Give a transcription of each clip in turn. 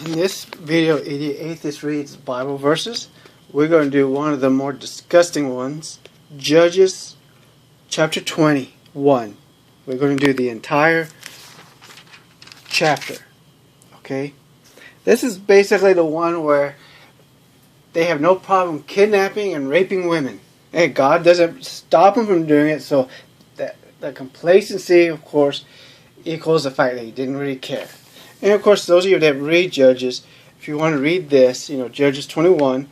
In this video, the atheist reads Bible verses. We're going to do one of the more disgusting ones, Judges chapter 21. We're going to do the entire chapter. Okay? This is basically the one where they have no problem kidnapping and raping women. And God doesn't stop them from doing it, so the complacency, of course, equals the fact that he didn't really care. And of course, those of you that read Judges, if you want to read this, Judges 21,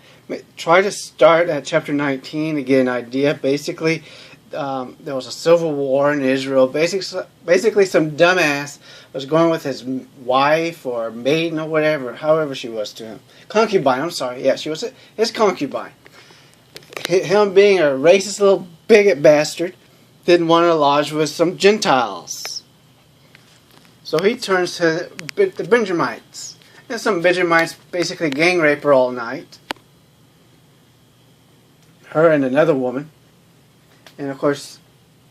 try to start at chapter 19 to get an idea. Basically, there was a civil war in Israel. Basically, some dumbass was going with his wife or maiden or whatever, however she was to him. Concubine, I'm sorry. Yeah, she was his concubine. Him being a racist little bigot bastard, didn't want to lodge with some Gentiles. So he turns to the Benjamites. And some Benjamites basically gang rape her all night. Her and another woman. And of course,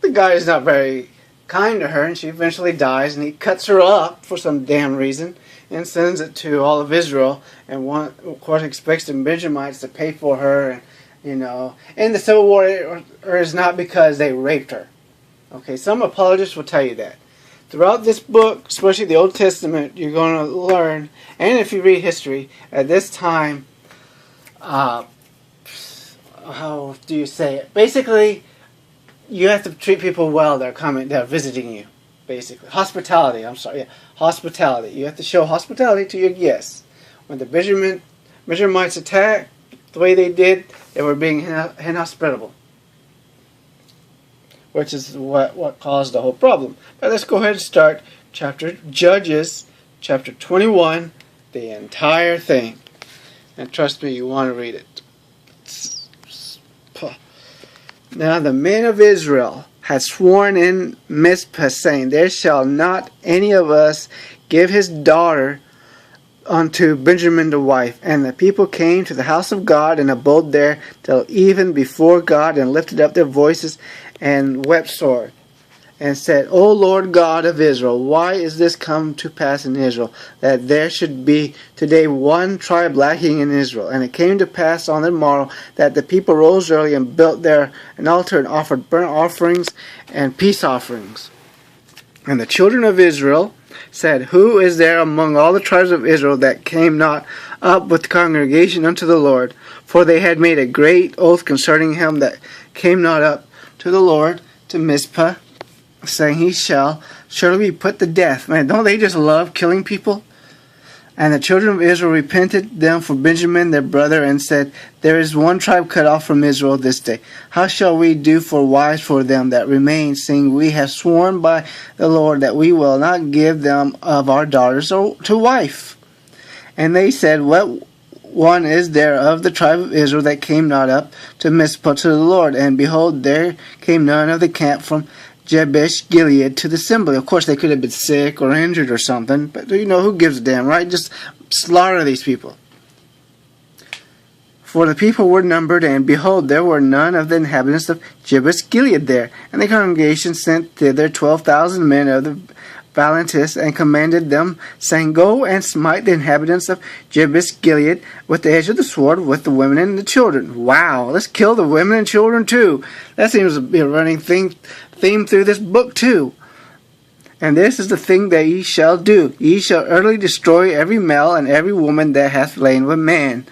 the guy is not very kind to her, and she eventually dies, and he cuts her up for some damn reason and sends it to all of Israel, and of course expects the Benjamites to pay for her, and the Civil War is not because they raped her. Okay, some apologists will tell you that. Throughout this book, especially the Old Testament, you're going to learn, and if you read history, at this time, how do you say it? Basically, you have to treat people well that are visiting you. Basically, hospitality. Hospitality. You have to show hospitality to your guests. When the Benjamites attacked, the way they did, they were being inhospitable, which is what caused the whole problem. But let's go ahead and start Judges chapter 21, the entire thing. And trust me, you want to read it. Now the men of Israel had sworn in Mizpah, saying, "There shall not any of us give his daughter unto Benjamin to wife." And the people came to the house of God and abode there till even before God, and lifted up their voices and wept sore, and said, "O Lord God of Israel, why is this come to pass in Israel, that there should be today one tribe lacking in Israel?" And it came to pass on the morrow that the people rose early and built there an altar and offered burnt offerings and peace offerings. And the children of Israel said, "Who is there among all the tribes of Israel that came not up with the congregation unto the Lord?" For they had made a great oath concerning him that came not up to the Lord to Mizpah, saying, "He shall surely be put to death." Man, don't they just love killing people? And the children of Israel repented them for Benjamin their brother, and said, "There is one tribe cut off from Israel this day. How shall we do for wives for them that remain, seeing we have sworn by the Lord that we will not give them of our daughters to wife?" And they said, "What one is there of the tribe of Israel that came not up to Mizpah to the Lord?" And behold, there came none of the camp from Jabesh Gilead to the assembly. Of course, they could have been sick or injured or something, but who gives a damn, right? Just slaughter these people. For the people were numbered, and behold, there were none of the inhabitants of Jabesh Gilead there. And the congregation sent thither 12,000 men of the valiantest, and commanded them, saying, "Go and smite the inhabitants of Jabesh Gilead with the edge of the sword, with the women and the children." Wow, let's kill the women and children too. That seems to be a running theme through this book too. "And this is the thing that ye shall do. Ye shall utterly destroy every male and every woman that hath lain with man."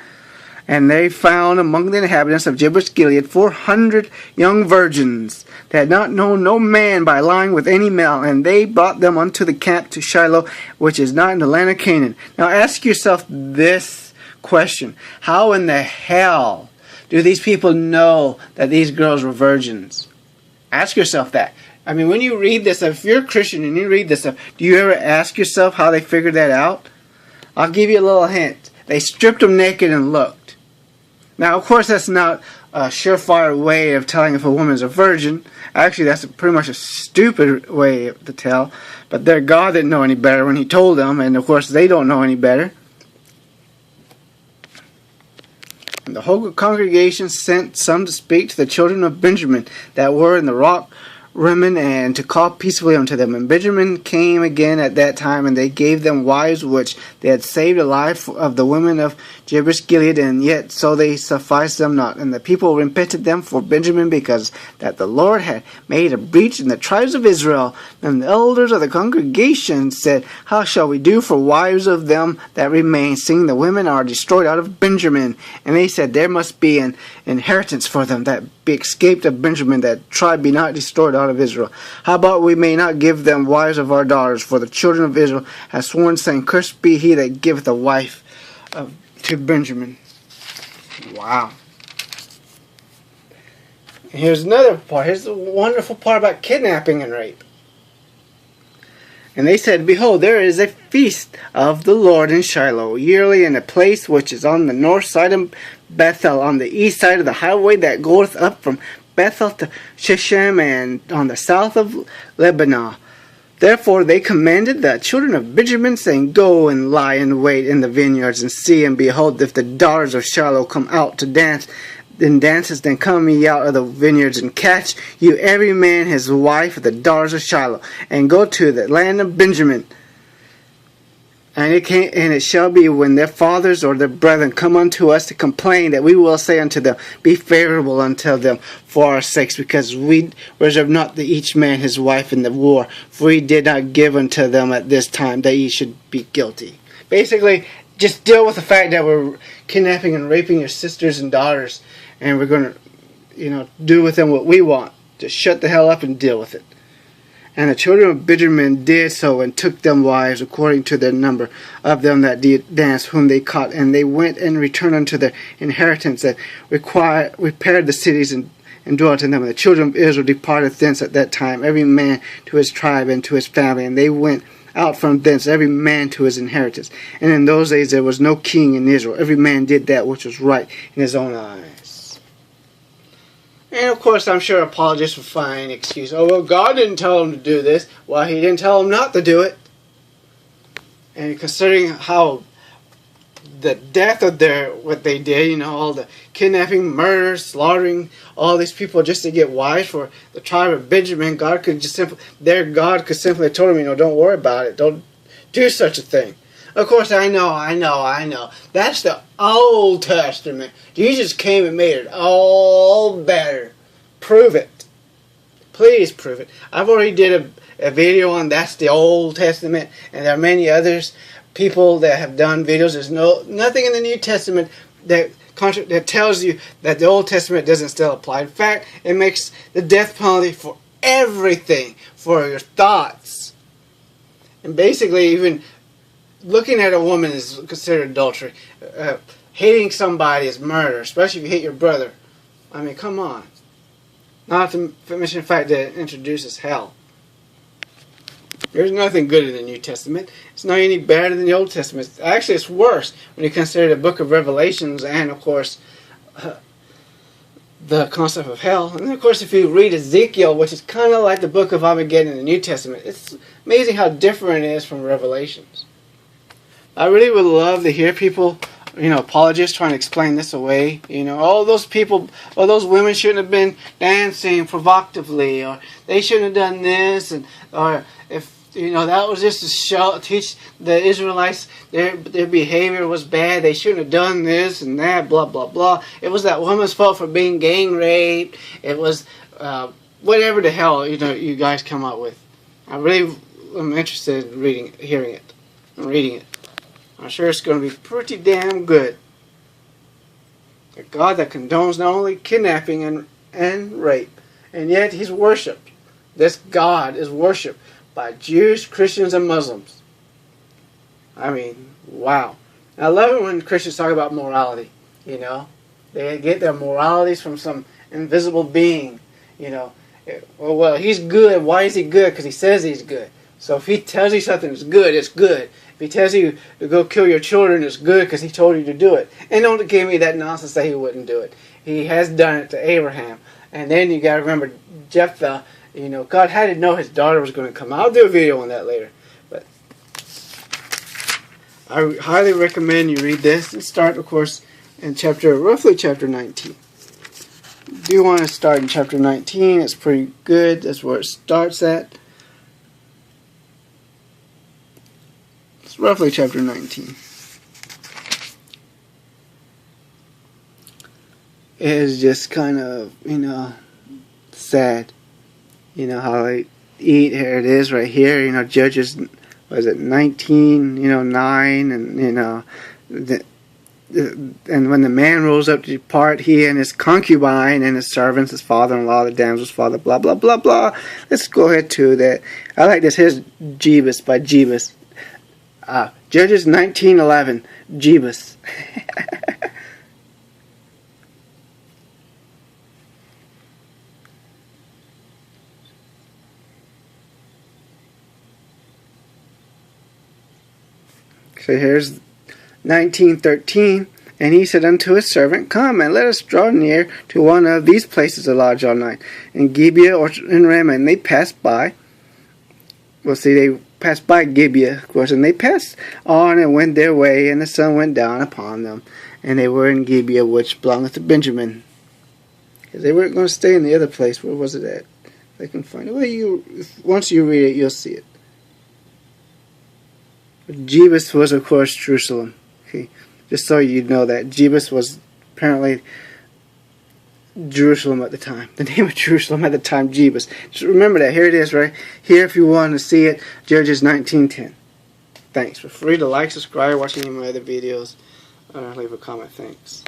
And they found among the inhabitants of Jabesh Gilead 400 young virgins that had not known no man by lying with any male, and they brought them unto the camp to Shiloh, which is not in the land of Canaan. Now ask yourself this question: how in the hell do these people know that these girls were virgins? Ask yourself that. I mean, when you read this, if you're a Christian and you read this stuff, do you ever ask yourself how they figured that out? I'll give you a little hint. They stripped them naked and looked. Now, of course, that's not a surefire way of telling if a woman is a virgin. Actually, that's pretty much a stupid way to tell. But their God didn't know any better when he told them, and of course, they don't know any better. And the whole congregation sent some to speak to the children of Benjamin that were in the rock women and to call peaceably unto them. And Benjamin came again at that time, and they gave them wives which they had saved alive of the women of Jabesh Gilead, and yet so they sufficed them not. And the people repented them for Benjamin, because that the Lord had made a breach in the tribes of Israel. And the elders of the congregation said, How shall we do for wives of them that remain, seeing the women are destroyed out of Benjamin? And they said, There must be an inheritance for them that be escaped of Benjamin, that tribe be not destroyed out of Israel. How about we may not give them wives of our daughters? For the children of Israel have sworn, saying, Cursed be he that giveth a wife to Benjamin. Wow. And here's another part. Here's the wonderful part about kidnapping and rape. And they said, Behold, there is a feast of the Lord in Shiloh, yearly in a place which is on the north side of Bethel, on the east side of the highway that goeth up from Bethel to Shechem, and on the south of Lebanon. Therefore they commanded the children of Benjamin, saying, Go and lie in wait in the vineyards, and see, and behold, if the daughters of Shiloh come out to dance, then dances, then come ye out of the vineyards, and catch you every man his wife of the daughters of Shiloh, and go to the land of Benjamin. And it shall be, when their fathers or their brethren come unto us to complain, that we will say unto them, Be favorable unto them for our sakes, because we reserve not to each man his wife in the war, for we did not give unto them at this time, that ye should be guilty. Basically, just deal with the fact that we're kidnapping and raping your sisters and daughters, and we're going to, do with them what we want. Just shut the hell up and deal with it. And the children of Benjamin did so, and took them wives according to their number of them that did dance, whom they caught. And they went and returned unto their inheritance, and repaired the cities, and dwelt in them. And the children of Israel departed thence at that time, every man to his tribe and to his family. And they went out from thence, every man to his inheritance. And in those days there was no king in Israel. Every man did that which was right in his own eyes. And of course, I'm sure apologists will find an excuse. Oh, well, God didn't tell them to do this. Well, He didn't tell them not to do it. And considering how the death of what they did, all the kidnapping, murder, slaughtering all these people just to get wives for the tribe of Benjamin, their God could simply have told them, don't worry about it. Don't do such a thing. Of course, I know. That's the Old Testament. Jesus came and made it all better. Prove it. Please prove it. I've already did a video on that's the Old Testament, and there are many others, people that have done videos. There's nothing in the New Testament that tells you that the Old Testament doesn't still apply. In fact, it makes the death penalty for everything, for your thoughts. And basically, even looking at a woman is considered adultery. Hating somebody is murder, especially if you hate your brother. I mean, come on. Not to mention the fact that it introduces hell. There's nothing good in the New Testament. It's not any better than the Old Testament. Actually, it's worse when you consider the book of Revelations and, of course, the concept of hell. And, of course, if you read Ezekiel, which is kind of like the book of Armageddon in the New Testament, it's amazing how different it is from Revelations. I really would love to hear people, apologists trying to explain this away. All those people, or those women shouldn't have been dancing provocatively, or they shouldn't have done this, or if, that was just to teach the Israelites their behavior was bad, they shouldn't have done this and that, blah, blah, blah. It was that woman's fault for being gang raped. It was whatever the hell, you guys come up with. I really am interested in hearing it, and reading it. I'm sure it's going to be pretty damn good. A God that condones not only kidnapping and rape, and yet He's worshipped. This God is worshipped by Jews, Christians, and Muslims. I mean, wow. I love it when Christians talk about morality. They get their moralities from some invisible being. Well, He's good. Why is He good? Because He says He's good. So if He tells you something is good, it's good. If He tells you to go kill your children, it's good because He told you to do it. And don't give me that nonsense that He wouldn't do it. He has done it to Abraham. And then you got to remember Jephthah. God had to know his daughter was going to come. I'll do a video on that later. But I highly recommend you read this and start, of course, in roughly chapter 19. do want to start in chapter 19. It's pretty good. That's where it starts at. It's roughly chapter 19. It is just kind of, sad. How they eat. Here it is right here. Judges, was it 19, 9, and, and when the man rose up to depart, he and his concubine and his servants, his father-in-law, the damsel's father, blah, blah, blah, blah. Let's go ahead to that. I like this. Here's Jebus by Jebus. Judges 19:11. Jebus. So here's 19:13, and he said unto his servant, Come, and let us draw near to one of these places to lodge all night. In Gibeah or in Ramah, and they passed by. Well, see, they passed by Gibeah, of course, and they passed on and went their way, and the sun went down upon them. And they were in Gibeah, which belongeth to Benjamin. Because they weren't going to stay in the other place. Where was it at? If I can find it. Well, once you read it, you'll see it. Jebus was, of course, Jerusalem. Okay, just so you know that Jebus was apparently Jerusalem at the time. The name of Jerusalem at the time, Jebus. Just remember that. Here it is, right here. If you want to see it, Judges 19:10. Thanks. Feel free to like, subscribe, watch any of my other videos, or leave a comment. Thanks.